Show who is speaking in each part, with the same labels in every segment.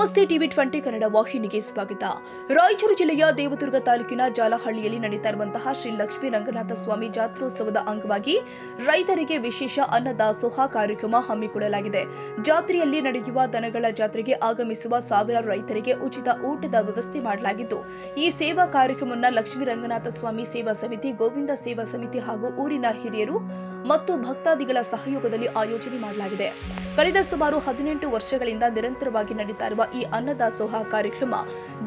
Speaker 1: ನಮಸ್ತೆ ಟಿವಿ 20 ಕನ್ನಡ ವಾಹಿನಿಗೆ ಸ್ವಾಗತ. ರಾಯಚೂರು ಜಿಲ್ಲೆಯ ದೇವದುರ್ಗ ತಾಲೂಕಿನ ಜಾಲಹಳ್ಳಿಯಲ್ಲಿ ನಡೀತಾ ಇರುವಂತಹ ಶ್ರೀ ಲಕ್ಷ್ಮೀ ರಂಗನಾಥ ಸ್ವಾಮಿ ಜಾತ್ರೋತ್ಸವದ ಅಂಗವಾಗಿ ರೈತರಿಗೆ ವಿಶೇಷ ಅನ್ನದಾಸೋಹ ಕಾರ್ಯಕ್ರಮ ಹಮ್ಮಿಕೊಳ್ಳಲಾಗಿದೆ. ಜಾತ್ರೆಯಲ್ಲಿ ನಡೆಯುವ ದನಗಳ ಜಾತ್ರೆಗೆ ಆಗಮಿಸುವ ಸಾವಿರಾರು ರೈತರಿಗೆ ಉಚಿತ ಊಟದ ವ್ಯವಸ್ಥೆ ಮಾಡಲಾಗಿದ್ದು, ಈ ಸೇವಾ ಕಾರ್ಯಕ್ರಮವನ್ನು ಲಕ್ಷ್ಮೀ ರಂಗನಾಥ ಸ್ವಾಮಿ ಸೇವಾ ಸಮಿತಿ, ಗೋವಿಂದ ಸೇವಾ ಸಮಿತಿ ಹಾಗೂ ಊರಿನ ಹಿರಿಯರು ಮತ್ತು ಭಕ್ತಾದಿಗಳ ಸಹಯೋಗದಲ್ಲಿ ಆಯೋಜನೆ ಮಾಡಲಾಗಿದೆ. ಕಳೆದ ಸುಮಾರು 18 ವರ್ಷಗಳಿಂದ ನಿರಂತರವಾಗಿ ನಡೀತಾ ಇರುವ ಈ ಅನ್ನದಾಸೋಹ ಕಾರ್ಯಕ್ರಮ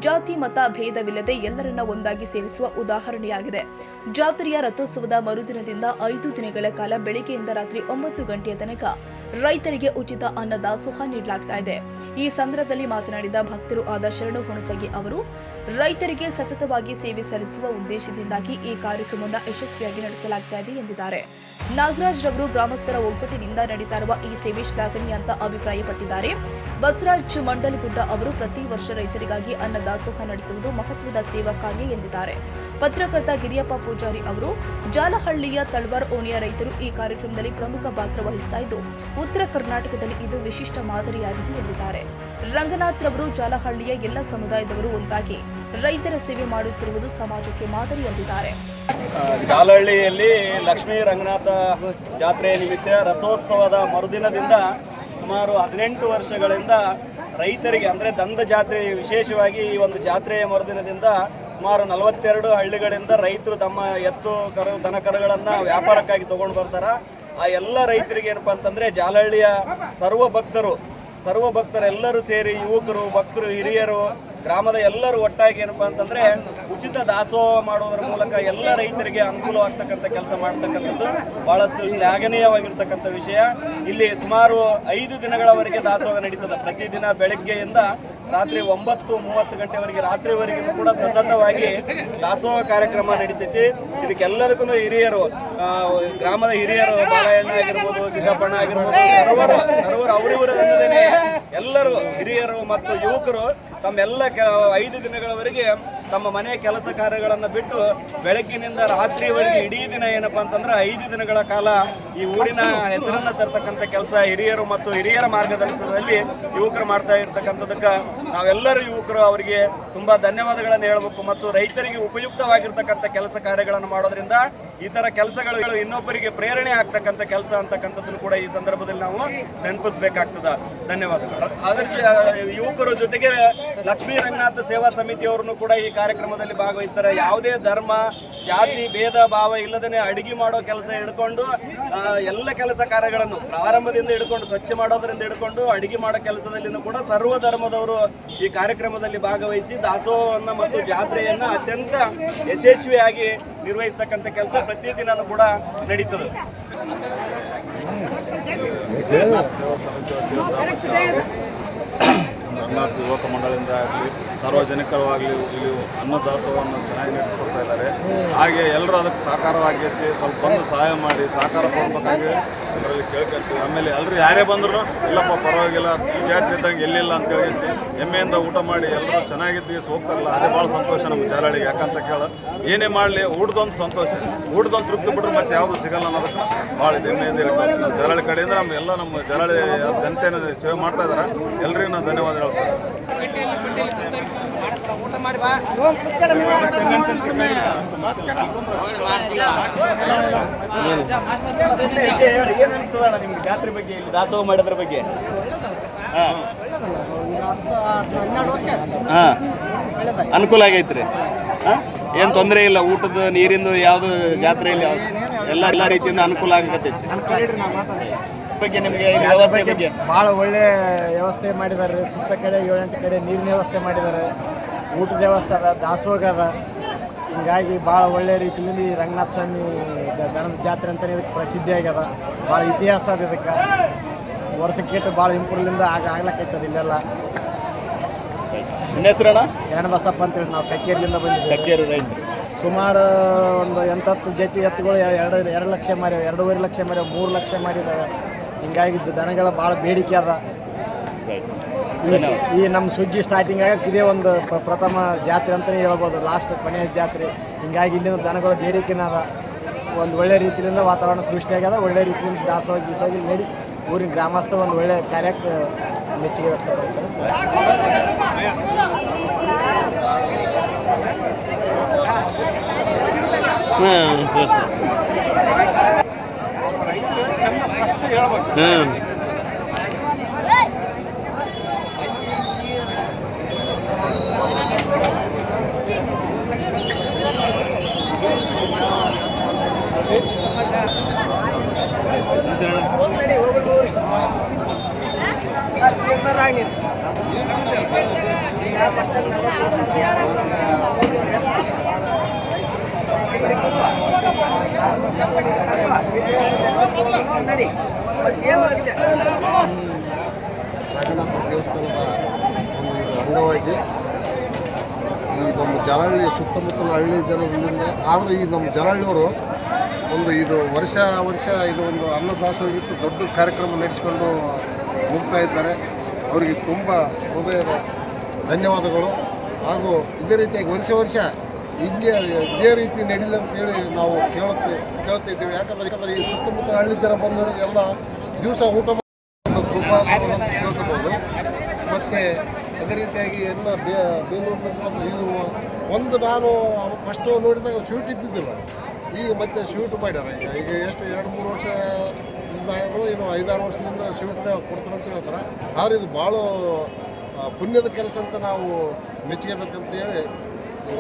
Speaker 1: ಜಾತಿ ಮತ ಭೇದವಿಲ್ಲದೆ ಎಲ್ಲರನ್ನ ಒಂದಾಗಿ ಸೇರಿಸುವ ಉದಾಹರಣೆಯಾಗಿದೆ. ಜಾತ್ರೆಯ ರಥೋತ್ಸವದ ಮರುದಿನದಿಂದ 5 ದಿನಗಳ ಕಾಲ ಬೆಳಗ್ಗೆಯಿಂದ ರಾತ್ರಿ 9 ಗಂಟೆಯ ತನಕ ರೈತರಿಗೆ ಉಚಿತ ಅನ್ನದಾಸೋಹ ನೀಡಲಾಗ್ತಾ ಇದೆ. ಈ ಸಂದರ್ಭದಲ್ಲಿ ಮಾತನಾಡಿದ ಭಕ್ತರು ಆದ ಶರಣು ಹುಣಸಗಿ ಅವರು, ರೈತರಿಗೆ ಸತತವಾಗಿ ಸೇವೆ ಸಲ್ಲಿಸುವ ಉದ್ದೇಶದಿಂದಾಗಿ ಈ ಕಾರ್ಯಕ್ರಮವನ್ನು ಯಶಸ್ವಿಯಾಗಿ ನಡೆಸಲಾಗ್ತಾ ಇದೆ ಎಂದಿದ್ದಾರೆ. ನಾಗರಾಜ್ ರವರು ಗ್ರಾಮಸ್ಥರ ಒಗ್ಗಟ್ಟಿನಿಂದ ನಡೀತಾ ಇರುವ ಈ ಸೇವೆ ಶ್ಲಾಘನೀಯ ಅಂತ ಅಭಿಪ್ರಾಯಪಟ್ಟಿದ್ದಾರೆ. ಬಸವರಾಜ್ ಮಂಡಲಗುಡ್ಡ ಅವರು ಪ್ರತಿ ವರ್ಷ ರೈತರಿಗಾಗಿ ಅನ್ನದಾಸೋಹ ನಡೆಸುವುದು ಮಹತ್ವದ ಸೇವಾ ಕಾರ್ಯ ಎಂದಿದ್ದಾರೆ. ಪತ್ರಕರ್ತ ಗಿರಿಯಪ್ಪ ಪೂಜಾರಿ ಅವರು, ಜಾಲಹಳ್ಳಿಯ ತಳವಾರ್ ಓಣಿಯ ರೈತರು ಈ ಕಾರ್ಯಕ್ರಮದಲ್ಲಿ ಪ್ರಮುಖ ಪಾತ್ರ ವಹಿಸ್ತಾ ಇದ್ದು, ಉತ್ತರ ಕರ್ನಾಟಕದಲ್ಲಿ ಇದು ವಿಶಿಷ್ಟ ಮಾದರಿಯಾಗಿದೆ ಎಂದಿದ್ದಾರೆ. ರಂಗನಾಥ್ ರವರು ಜಾಲಹಳ್ಳಿಯ ಎಲ್ಲ ಸಮುದಾಯದವರು ಒಂದಾಗಿ ರೈತರ ಸೇವೆ ಮಾಡುತ್ತಿರುವುದು ಸಮಾಜಕ್ಕೆ ಮಾದರಿ ಎಂದಿದ್ದಾರೆ.
Speaker 2: ಜಾಲಹಳ್ಳಿಯಲ್ಲಿ ಲಕ್ಷ್ಮೀ ರಂಗನಾಥ ಜಾತ್ರೆಯ ನಿಮಿತ್ತ ರಥೋತ್ಸವದ ಮರುದಿನದಿಂದ ಸುಮಾರು 18 ವರ್ಷಗಳಿಂದ ರೈತರಿಗೆ ಅಂದರೆ ದಂದ ಜಾತ್ರೆ, ವಿಶೇಷವಾಗಿ ಈ ಒಂದು ಜಾತ್ರೆಯ ಮರುದಿನದಿಂದ ಸುಮಾರು 42 ಹಳ್ಳಿಗಳಿಂದ ರೈತರು ತಮ್ಮ ಎತ್ತು ಕರು ದನ ಕರುಗಳನ್ನು ವ್ಯಾಪಾರಕ್ಕಾಗಿ ತಗೊಂಡು ಬರ್ತಾರೆ. ಆ ಎಲ್ಲ ರೈತರಿಗೆ ಏನಪ್ಪ ಅಂತಂದರೆ ಜಾಲಹಳ್ಳಿಯ ಸರ್ವ ಭಕ್ತರೆಲ್ಲರೂ ಸೇರಿ, ಯುವಕರು, ಭಕ್ತರು, ಹಿರಿಯರು, ಗ್ರಾಮದ ಎಲ್ಲರೂ ಒಟ್ಟಾಗಿ ಏನಪ್ಪ ಅಂತಂದರೆ ಉಚಿತ ದಾಸೋಹ ಮಾಡುವುದರ ಮೂಲಕ ಎಲ್ಲ ರೈತರಿಗೆ ಅನುಕೂಲವಾಗ್ತಕ್ಕಂಥ ಕೆಲಸ ಮಾಡ್ತಕ್ಕಂಥದ್ದು ಭಾಳಷ್ಟು ಶ್ಲಾಘನೀಯವಾಗಿರ್ತಕ್ಕಂಥ ವಿಷಯ. ಇಲ್ಲಿ ಸುಮಾರು 5 ದಿನಗಳವರೆಗೆ ದಾಸೋಹ ನಡೀತದೆ. ಪ್ರತಿದಿನ ಬೆಳಗ್ಗೆಯಿಂದ ರಾತ್ರಿ 9:30 ಗಂಟೆವರೆಗೆ, ರಾತ್ರಿವರೆಗೂ ಕೂಡ ಸತತವಾಗಿ ದಾಸೋಹ ಕಾರ್ಯಕ್ರಮ ನಡೀತೈತಿ. ಇದಕ್ಕೆಲ್ಲದಕ್ಕೂ ಹಿರಿಯರು, ಗ್ರಾಮದ ಹಿರಿಯರು, ಬಾಳಣ್ಣ ಆಗಿರ್ಬೋದು, ಸಿದ್ದಪ್ಪಣ್ಣ ಆಗಿರ್ಬೋದು, ಸರ್ವರು ಅವರಿವರನ್ನೇ ಎಲ್ಲರೂ ಹಿರಿಯರು ಮತ್ತು ಯುವಕರು ತಮ್ಮೆಲ್ಲ 5 ದಿನಗಳವರೆಗೆ ತಮ್ಮ ಮನೆಯ ಕೆಲಸ ಕಾರ್ಯಗಳನ್ನು ಬಿಟ್ಟು ಬೆಳಗ್ಗಿನಿಂದ ರಾತ್ರಿವರೆಗೆ ಇಡೀ ದಿನ ಏನಪ್ಪ ಅಂತಂದ್ರೆ 5 ದಿನಗಳ ಕಾಲ ಈ ಊರಿನ ಹೆಸರನ್ನು ತರ್ತಕ್ಕಂಥ ಕೆಲಸ ಹಿರಿಯರು ಮತ್ತು ಹಿರಿಯರ ಮಾರ್ಗದರ್ಶನದಲ್ಲಿ ಯುವಕರು ಮಾಡ್ತಾ ಇರ್ತಕ್ಕಂಥದಕ್ಕೆ ನಾವೆಲ್ಲರೂ ಯುವಕರು ಅವರಿಗೆ ತುಂಬ ಧನ್ಯವಾದಗಳನ್ನು ಹೇಳಬೇಕು. ಮತ್ತು ರೈತರಿಗೆ ಉಪಯುಕ್ತವಾಗಿರ್ತಕ್ಕಂಥ ಕೆಲಸ ಕಾರ್ಯಗಳನ್ನು ಮಾಡೋದ್ರಿಂದ ಈ ಥರ ಕೆಲಸಗಳು ಇನ್ನೊಬ್ಬರಿಗೆ ಪ್ರೇರಣೆ ಆಗ್ತಕ್ಕಂಥ ಕೆಲಸ ಅಂತಕ್ಕಂಥದ್ದನ್ನು ಕೂಡ ಈ ಸಂದರ್ಭದಲ್ಲಿ ನಾವು ನೆನಪಿಸಬೇಕಾಗ್ತದೆ. ಧನ್ಯವಾದಗಳು. ಅದರ ಯುವಕರ ಜೊತೆಗೆ ಲಕ್ಷ್ಮೀ ರಂಗನಾಥ ಸೇವಾ ಸಮಿತಿಯವರನ್ನು ಕೂಡ ಈ ಕಾರ್ಯಕ್ರಮದಲ್ಲಿ ಭಾಗವಹಿಸ್ತಾರೆ. ಯಾವುದೇ ಧರ್ಮ ಜಾತಿ ಭೇದ ಭಾವ ಇಲ್ಲದೇ ಅಡಿಗೆ ಮಾಡೋ ಕೆಲಸ ಹಿಡ್ಕೊಂಡು ಎಲ್ಲ ಕೆಲಸ ಕಾರ್ಯಗಳನ್ನು ಪ್ರಾರಂಭದಿಂದ ಹಿಡ್ಕೊಂಡು ಸ್ವಚ್ಛ ಮಾಡೋದರಿಂದ ಹಿಡ್ಕೊಂಡು ಅಡಿಗೆ ಮಾಡೋ ಕೆಲಸದಲ್ಲಿನೂ ಕೂಡ ಸರ್ವ ಧರ್ಮದವರು ಈ ಕಾರ್ಯಕ್ರಮದಲ್ಲಿ ಭಾಗವಹಿಸಿ ದಾಸೋಹವನ್ನು ಮತ್ತು ಜಾತ್ರೆಯನ್ನು ಅತ್ಯಂತ ಯಶಸ್ವಿಯಾಗಿ ನಿರ್ವಹಿಸ್ತಕ್ಕಂಥ ಕೆಲಸ ಪ್ರತಿದಿನನೂ ಕೂಡ ನಡೀತದೆ.
Speaker 3: ರಂಗನಾಥ ಯುವಕ ಮಂಡಳಿಯಿಂದ ಆಗಲಿ, ಸಾರ್ವಜನಿಕರಾಗಲಿ ಇಲ್ಲಿ ಅನ್ನದಾಸೋಹವನ್ನು ಚೆನ್ನಾಗಿ ನಡೆಸ್ಕೊಡ್ತಾ ಇದ್ದಾರೆ. ಹಾಗೆ ಎಲ್ಲರೂ ಅದಕ್ಕೆ ಸಹಕಾರವಾಗಿ ಸ್ವಲ್ಪ ಬಂದು ಸಹಾಯ ಮಾಡಿ ಸಹಕಾರ ಕೊಡಬೇಕಾಗಿ ಅದರಲ್ಲಿ ಕೇಳ್ಕೊಳ್ತೀವಿ. ಆಮೇಲೆ ಎಲ್ಲರೂ ಯಾರೇ ಬಂದರೂ ಇಲ್ಲಪ್ಪ ಪರವಾಗಿಲ್ಲ, ಈ ಜಾತ್ರೆ ಇದ್ದಂಗೆ ಎಲ್ಲಿಲ್ಲ ಅಂತ ಹೇಳಿಸಿ ಹೆಮ್ಮೆಯಿಂದ ಊಟ ಮಾಡಿ ಎಲ್ಲರೂ ಚೆನ್ನಾಗಿದ್ದು ಹೋಗ್ತಾರಲ್ಲ, ಅದೇ ಭಾಳ ಸಂತೋಷ ನಮ್ಮ ಜಾಲಹಳ್ಳಿಗೆ. ಯಾಕಂತ ಏನೇ ಮಾಡಲಿ ಊಟದೊಂದು ಸಂತೋಷ, ಊಟದೊಂದು ತೃಪ್ತಿ ಬಿಟ್ಟರೆ ಮತ್ತೆ ಯಾವುದು ಸಿಗಲ್ಲ ಅನ್ನೋದಕ್ಕೆ ಭಾಳ ಹೆಮ್ಮೆಯಿಂದ ಹೇಳ್ತಾರೆ. ನಮ್ಮ ಜಾಲಹಳ್ಳಿ ಕಡೆಯಿಂದ ನಮ್ಮ ಜಾಲಹಳ್ಳಿ ಜನತೆಯನ್ನು ಸೇವೆ ಮಾಡ್ತಾ ಇದ್ದಾರೆ. ಎಲ್ರಿಗೂ ನಾನು ಧನ್ಯವಾದ ಹೇಳ್ತಾರೆ.
Speaker 2: ನಿಮ್ಗೆ ಜಾತ್ರೆ ಬಗ್ಗೆ, ಇಲ್ಲಿ ದಾಸೋಹ ಮಾಡೋದ್ರ ಬಗ್ಗೆ? ಅನುಕೂಲ ಆಗೈತ್ರಿ. ಏನು ತೊಂದರೆ ಇಲ್ಲ, ಊಟದ ನೀರಿಂದು ಯಾವುದು ಜಾತ್ರೆಯಲ್ಲಿ ಎಲ್ಲ ರೀತಿಯಿಂದ ಅನುಕೂಲ ಆಗತೈತಿ. ಬಗ್ಗೆ ನಿಮಗೆ ವ್ಯವಸ್ಥೆ ಬಗ್ಗೆ
Speaker 4: ಭಾಳ ಒಳ್ಳೆ ವ್ಯವಸ್ಥೆ ಮಾಡಿದ್ದಾರೆ. ಸುತ್ತ ಕಡೆ 7-8 ಕಡೆ ನೀರಿನ ವ್ಯವಸ್ಥೆ ಮಾಡಿದ್ದಾರೆ, ಊಟದ ವ್ಯವಸ್ಥೆ ಅದ, ದಾಸೋಹ ಅದ. ಹೀಗಾಗಿ ಭಾಳ ಒಳ್ಳೆ ರೀತಿಯಲ್ಲಿ ರಂಗನಾಥ ಸ್ವಾಮಿ ದನದ ಜಾತ್ರೆ ಅಂತಲೇ ಇದಕ್ಕೆ ಪ್ರಸಿದ್ಧಿ ಆಗ್ಯದ. ಭಾಳ ಇತಿಹಾಸ ಅದ. ಇದಕ್ಕೆ ವರ್ಷಕ್ಕಿಟ್ಟು ಭಾಳ ಇಂಪ್ರೂವ್ಲಿಂದ ಆಗ್ಲಕ್ಕೈತದ. ಇಲ್ಲೆಲ್ಲ
Speaker 2: ನಿಮ್ಮ ಹೆಸರಣ್ಣ?
Speaker 4: ಶರಣ ಬಸಪ್ಪ ಅಂತೇಳಿ ನಾವು ಕಕ್ಕೇರಿಯಿಂದ ಬಂದಿದ್ದೀವಿ.
Speaker 2: ಕಕ್ಕೇರಿ ರೈತರು.
Speaker 4: ಸುಮಾರು ಒಂದು 8-10 ಜೊತೆ ಎತ್ತುಗಳು 2 ಲಕ್ಷ ಮಾರ್ಯಾವ, 2.5 ಲಕ್ಷ ಮಾರ್ಯಾವ, 3 ಲಕ್ಷ ಮಾರಿದಾವೆ. ಹಿಂಗಾಗಿ ದನಗಳ ಭಾಳ ಬೇಡಿಕೆ ಅದ. ಈ ನಮ್ಮ ಸುಗ್ಗಿ ಸ್ಟಾರ್ಟಿಂಗ್ ಆಗಕ್ಕೆ ಇದೇ ಒಂದು ಪ್ರಥಮ ಜಾತ್ರೆ ಅಂತಲೇ ಹೇಳ್ಬೋದು, ಲಾಸ್ಟ್ ಕೊನೆಯ ಜಾತ್ರೆ. ಹಿಂಗಾಗಿ ಇಲ್ಲಿಂದ ದನಗಳ ಬೇಡಿಕೆನ ಅದ. ಒಂದು ಒಳ್ಳೆ ರೀತಿಯಿಂದ ವಾತಾವರಣ ಸೃಷ್ಟಿಯಾಗ್ಯದ. ಒಳ್ಳೆ ರೀತಿಯಿಂದ ದಾಸೋಹ ಗೀಸೋಗಿ ನಡೆಸಿ ಊರಿನ ಗ್ರಾಮಸ್ಥ ಒಂದು ಒಳ್ಳೆ ಕಾರ್ಯಕ್ಕೆ ಮೆಚ್ಚುಗೆ ವ್ಯಕ್ತಪಡಿಸ್ತಾರೆ.
Speaker 5: ರಂಗನಾಥ ದೇವಸ್ಥಾನದ ಒಂದು ಇದು ಅಂಗವಾಗಿ ಈ ನಮ್ಮ ಜಲಹಳ್ಳಿ ಸುತ್ತಮುತ್ತಲ ಹಳ್ಳಿ ಜನರಿಂದ ಆದರೆ ಈ ನಮ್ಮ ಜಲಹಳ್ಳಿಯವರು ಒಂದು ಇದು ವರ್ಷ ಇದು ಒಂದು ಅನ್ನದಾಸೋಹಕ್ಕೆ ದೊಡ್ಡ ಕಾರ್ಯಕ್ರಮ ನಡೆಸಿಕೊಂಡು ಹೋಗ್ತಾ ಇದ್ದಾರೆ. ಅವರಿಗೆ ತುಂಬ ಹೃದಯದ ಧನ್ಯವಾದಗಳು. ಹಾಗೂ ಇದೇ ರೀತಿಯಾಗಿ ವರ್ಷ ಇದೇ ರೀತಿ ನಡೀಲಿ ಅಂತೇಳಿ ನಾವು ಕೇಳ್ತಿದ್ದೀವಿ. ಯಾಕಂದರೆ ಈ ಸುತ್ತಮುತ್ತ ಹಳ್ಳಿ ಜನ ಬಂದವರಿಗೆಲ್ಲ ದಿವಸ ಊಟ ಒಂದು ಕೃಪಾ ಅಂತ ತಿಳ್ಕೊಬೋದು. ಮತ್ತು ಅದೇ ರೀತಿಯಾಗಿ ಎಲ್ಲ ಬೇಲೂರು ಇದು ಒಂದು ನಾನು ಫಸ್ಟು ನೋಡಿದಾಗ ಸ್ವೀಟ್ ಇದ್ದಿದ್ದಿಲ್ಲ, ಈಗ ಮತ್ತೆ ಸ್ವೀಟ್ ಮಾಡ್ಯಾರ. ಈಗ ಎಷ್ಟು 2-3 ವರ್ಷ ಏನು 5-6 ವರ್ಷದಿಂದ ಸ್ವೀಟ್ ಕೊಡ್ತಾರೆ ಅಂತ ಹೇಳ್ತಾರೆ. ಆದರೆ ಇದು ಭಾಳ ಪುಣ್ಯದ ಕೆಲಸ ಅಂತ ನಾವು ಮೆಚ್ಚಬೇಕಂತ ಹೇಳಿ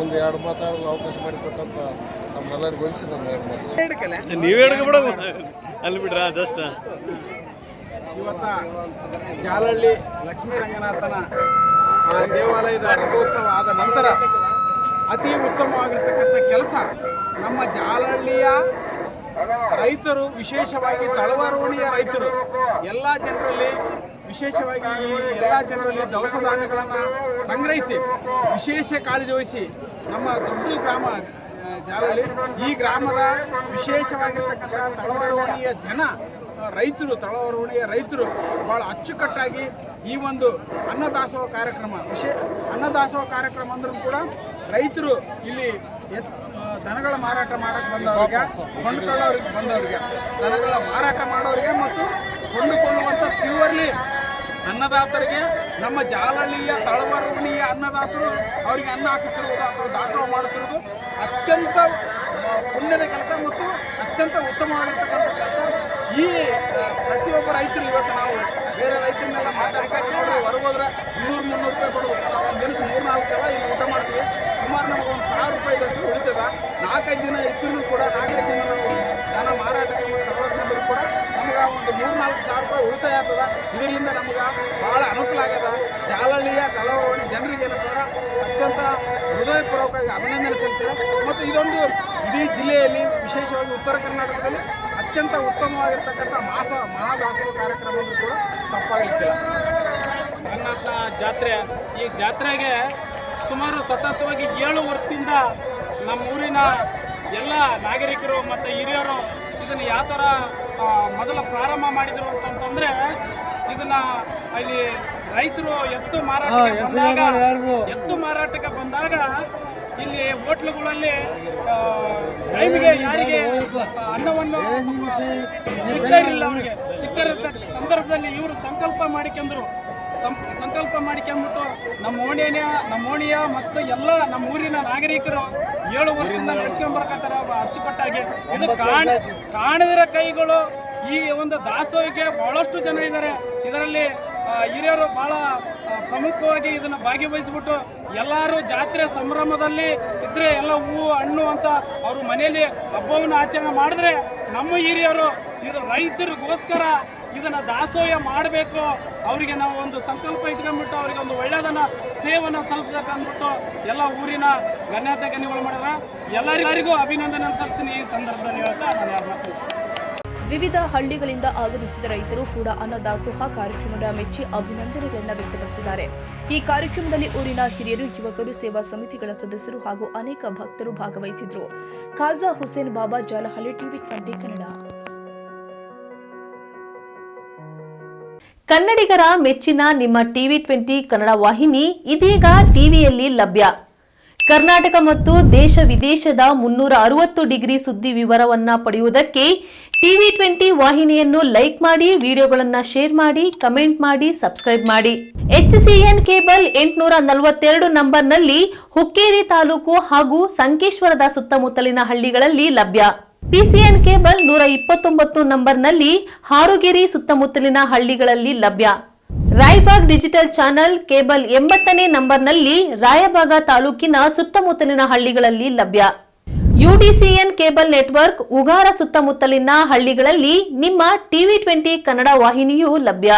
Speaker 5: ಒಂದು 2 ಮಾತಾಡಲು ಅವಕಾಶ ಮಾಡಿಕೊಟ್ಟಂತ ನಮ್ಮೆಲ್ಲರಿಗೂ ಅನಿಸಿ ನಮ್ಮ 2 ಮಾತು
Speaker 2: ಅಲ್ಲಿ ಬಿಡ್ರ ಜಸ್ಟ್
Speaker 6: ಇವತ್ತ ಜಾಲಹಳ್ಳಿ ಲಕ್ಷ್ಮೀ ರಂಗನಾಥನ ದೇವಾಲಯದ ರಥೋತ್ಸವ ಆದ ನಂತರ ಅತಿ ಉತ್ತಮವಾಗಿರ್ತಕ್ಕಂಥ ಕೆಲಸ ನಮ್ಮ ಜಾಲಹಳ್ಳಿಯ ರೈತರು, ವಿಶೇಷವಾಗಿ ತಳವಾರೋಣಿಯ ರೈತರು ಎಲ್ಲ ಜನರಲ್ಲಿ, ವಿಶೇಷವಾಗಿ ಈ ಎಲ್ಲ ಜನರಲ್ಲಿ ದವಸ ಧಾನ್ಯಗಳನ್ನು ಸಂಗ್ರಹಿಸಿ ವಿಶೇಷ ಕಾಳಜಿ ವಹಿಸಿ ನಮ್ಮ ದೊಡ್ಡ ಗ್ರಾಮ ಜಾಲಹಳ್ಳಿ, ಈ ಗ್ರಾಮದ ವಿಶೇಷವಾಗಿರ್ತಕ್ಕಂಥ ತಳವಾರೋಣಿಯ ಜನ ತಳವಾರೋಣಿಯ ರೈತರು ಭಾಳ ಅಚ್ಚುಕಟ್ಟಾಗಿ ಈ ಒಂದು ಅನ್ನದಾಸೋಹ ಕಾರ್ಯಕ್ರಮ ಅನ್ನದಾಸೋಹ ಕಾರ್ಯಕ್ರಮ ಅಂದ್ರೂ ಕೂಡ ರೈತರು ಇಲ್ಲಿ ದನಗಳ ಮಾರಾಟ ಮಾಡಕ್ಕೆ ಬಂದವರಿಗೆ, ಕೊಂಡುಕೊಳ್ಳೋರಿಗೆ ಬಂದವರಿಗೆ, ದನಗಳ ಮಾರಾಟ ಮಾಡೋರಿಗೆ ಮತ್ತು ಕೊಂಡುಕೊಳ್ಳುವಂಥ ಪ್ಯೂರ್ಲಿ ಅನ್ನದಾತರಿಗೆ, ನಮ್ಮ ಜಾಲಹಳ್ಳಿಯ ತಳವಾರೋಣಿಯ ಅನ್ನದಾತರು ಅವರಿಗೆ ಅನ್ನ ಹಾಕುತ್ತಿರುವುದು ಅಥವಾ ದಾಸೋಹ ಮಾಡುತ್ತಿರುವುದು ಅತ್ಯಂತ ಪುಣ್ಯದ ಕೆಲಸ ಮತ್ತು ಅತ್ಯಂತ ಉತ್ತಮವಾಗಿರ್ತಕ್ಕಂಥ ಕೆಲಸ. ಈ ಪ್ರತಿಯೊಬ್ಬ ರೈತರು ಇವತ್ತು ನಾವು ಬೇರೆ ರೈತರನ್ನೆಲ್ಲ ಮಾತಾಡ್ಕೊಂಡು ಹೊರಗೋದ್ರೆ 200-300 ರೂಪಾಯಿ ಕೊಡಬೇಕು. ನಾವು ಒಂದು ದಿನಕ್ಕೆ 3-4 ಸಲ ಇಲ್ಲಿ ಊಟ ಮಾಡ್ತೀವಿ. ಸುಮಾರು ನಮಗೆ ಒಂದು 1000 ರೂಪಾಯಿದಷ್ಟು ಉಳಿತದ. 4-5 ದಿನ ಇದ್ರೂ ಕೂಡ 4-5 ದಿನ ನಾವು ದನ ಮಾರಾಟಕ್ಕೆ ತಗೊಳ್ಕೊಂಡ್ರು ಕೂಡ ನಮ್ಗೆ ಒಂದು 3-4 ಸಾವಿರ ರೂಪಾಯಿ ಉಳಿತಾಯ ಆಗ್ತದ. ಇದರಿಂದ ನಮ್ಗೆ ಭಾಳ ಅನುಕೂಲ ಆಗ್ಯದ. ಜಾಲಹಳ್ಳಿಯ ತಳವಾರೋಣಿ ಜನರಿಗೆ ಏನಂತಾರೆ ಅತ್ಯಂತ ಹೃದಯಪೂರ್ವಕವಾಗಿ ಅಭಿನಂದನೆ ಸಲ್ಲಿಸಿದೆ. ಮತ್ತು ಇದೊಂದು ಇಡೀ ಜಿಲ್ಲೆಯಲ್ಲಿ, ವಿಶೇಷವಾಗಿ ಉತ್ತರ ಕರ್ನಾಟಕದಲ್ಲಿ ಅತ್ಯಂತ ಉತ್ತಮವಾಗಿರ್ತಕ್ಕಂಥ ಮಹಾದಾಸೋಹ ಕಾರ್ಯಕ್ರಮ ಅಂದರೂ ಕೂಡ ತಪ್ಪಾಗಲಿಕ್ಕಿಲ್ಲ.
Speaker 7: ರಂಗನಾಥ ಜಾತ್ರೆ, ಈ ಜಾತ್ರೆಗೆ ಸುಮಾರು ಸತತವಾಗಿ 7 ವರ್ಷದಿಂದ ನಮ್ಮೂರಿನ ಎಲ್ಲ ನಾಗರಿಕರು ಮತ್ತು ಹಿರಿಯರು ಇದನ್ನು ಯಾವ ಥರ ಮೊದಲ ಪ್ರಾರಂಭ ಮಾಡಿದರು ಅಂತಂದರೆ, ಇದನ್ನು ಅಲ್ಲಿ ರೈತರು ಎತ್ತು ಮಾರಾಟಕ್ಕೆ ಬಂದಾಗ ಇಲ್ಲಿ ಹೋಟ್ಲುಗಳಲ್ಲಿ ಟೈಮಿಗೆ ಯಾರಿಗೆ ಅನ್ನವನ್ನು ಸಿಗ್ತಾರಿಲ್ಲ, ಅವರಿಗೆ ಸಿಗ್ತಾರ ಸಂದರ್ಭದಲ್ಲಿ ಇವರು ಸಂಕಲ್ಪ ಮಾಡಿಕೊಂಡ್ಬಿಟ್ಟು ನಮ್ಮ ಓಣಿಯ ಮತ್ತು ಎಲ್ಲ ನಮ್ಮ ಊರಿನ ನಾಗರಿಕರು 7 ವರ್ಷದಿಂದ ನಡೆಸ್ಕೊಂಡ್ಬರ್ಕತ್ತಾರ ಅಚ್ಚುಕಟ್ಟಾಗಿ. ಇದು ಕಾಣದಿರೋ ಕೈಗಳು ಈ ಒಂದು ದಾಸೋಹಕ್ಕೆ ಬಹಳಷ್ಟು ಜನ ಇದ್ದಾರೆ. ಇದರಲ್ಲಿ ಹಿರಿಯರು ಭಾಳ ಪ್ರಮುಖವಾಗಿ ಇದನ್ನು ಭಾಗವಹಿಸ್ಬಿಟ್ಟು ಎಲ್ಲರೂ ಜಾತ್ರೆ ಸಂಭ್ರಮದಲ್ಲಿ ಇದ್ದರೆ ಎಲ್ಲ ಹೂವು ಹಣ್ಣು ಅಂತ ಅವರು ಮನೆಯಲ್ಲಿ ಹಬ್ಬವನ್ನು ಆಚರಣೆ ಮಾಡಿದ್ರೆ, ನಮ್ಮ ಹಿರಿಯರು ಇದು ರೈತರಿಗೋಸ್ಕರ ಇದನ್ನು ದಾಸೋಹ ಮಾಡಬೇಕು, ಅವರಿಗೆ ನಾವು ಒಂದು ಸಂಕಲ್ಪ ಇಟ್ಕೊಂಡ್ಬಿಟ್ಟು ಅವರಿಗೆ ಒಂದು ಒಳ್ಳೆಯದನ್ನು ಸೇವನ ಸಲ್ಲಿಸಬೇಕು ಅಂದ್ಬಿಟ್ಟು ಎಲ್ಲ ಊರಿನ ಗಣ್ಯಗಳು ಮಾಡಿದ್ರೆ ಎಲ್ಲರಿಗೂ ಅಭಿನಂದನೆ ಸಲ್ಲಿಸ್ತೀನಿ. ಈ ಸಂದರ್ಭದಲ್ಲಿ ಹೇಳ್ತಾ ನಾನು ಯಾರು
Speaker 1: ವಿವಿಧ ಹಳ್ಳಿಗಳಿಂದ ಆಗಮಿಸಿದ ರೈತರು ಕೂಡ ಅನ್ನದಾಸೋಹ ಕಾರ್ಯಕ್ರಮದ ಮೆಚ್ಚಿ ಅಭಿನಂದನೆಗಳನ್ನು ವ್ಯಕ್ತಪಡಿಸಿದ್ದಾರೆ. ಈ ಕಾರ್ಯಕ್ರಮದಲ್ಲಿ ಊರಿನ ಹಿರಿಯರು, ಯುವಕರು, ಸೇವಾ ಸಮಿತಿಗಳ ಸದಸ್ಯರು ಹಾಗೂ ಅನೇಕ ಭಕ್ತರು ಭಾಗವಹಿಸಿದ್ರು. ಖಾಜಾ ಹುಸೇನ್ ಬಾಬಾ, ಜಾಲಹಳ್ಳಿ, ಟಿವಿ 20 ಕನ್ನಡ.
Speaker 8: ಕನ್ನಡಿಗರ ಮೆಚ್ಚಿನ ನಿಮ್ಮ ಟಿವಿ 20 ಕನ್ನಡ ವಾಹಿನಿ ಇದೀಗ ಟಿವಿಯಲ್ಲಿ ಲಭ್ಯ. ಕರ್ನಾಟಕ ಮತ್ತು ದೇಶ ವಿದೇಶದ 360 ಡಿಗ್ರಿ ಸುದ್ದಿ ವಿವರವನ್ನ ಪಡೆಯುವುದಕ್ಕೆ TV20 ವಾಹಿನಿಯನ್ನು ಲೈಕ್ ಮಾಡಿ, ವಿಡಿಯೋಗಳನ್ನು ಶೇರ್ ಮಾಡಿ, ಕಮೆಂಟ್ ಮಾಡಿ, ಸಬ್ಸ್ಕ್ರೈಬ್ ಮಾಡಿ. HCN ಕೇಬಲ್ 842 ನಂಬರ್ನಲ್ಲಿ ಹುಕ್ಕೇರಿ ತಾಲೂಕು ಹಾಗೂ ಸಂಕೇಶ್ವರದ ಸುತ್ತಮುತ್ತಲಿನ ಹಳ್ಳಿಗಳಲ್ಲಿ ಲಭ್ಯ. PCN ಕೇಬಲ್ 129 ನಂಬರ್ನಲ್ಲಿ ಹಾರುಗೆರೆ ಸುತ್ತಮುತ್ತಲಿನ ಹಳ್ಳಿಗಳಲ್ಲಿ ಲಭ್ಯ. ರಾಯಬಾಗ್ ಡಿಜಿಟಲ್ ಚಾನೆಲ್ ಕೇಬಲ್ 80ನೇ ನಂಬರ್ನಲ್ಲಿ ರಾಯಬಾಗ ತಾಲೂಕಿನ ಸುತ್ತಮುತ್ತಲಿನ ಹಳ್ಳಿಗಳಲ್ಲಿ ಲಭ್ಯ. UDCN ಕೇಬಲ್ ನೆಟ್ವರ್ಕ್ ಉಗಾರ ಸುತ್ತಮುತ್ತಲಿನ ಹಳ್ಳಿಗಳಲ್ಲಿ ನಿಮ್ಮ TV20 ಕನ್ನಡ ವಾಹಿನಿಯೂ ಲಭ್ಯ.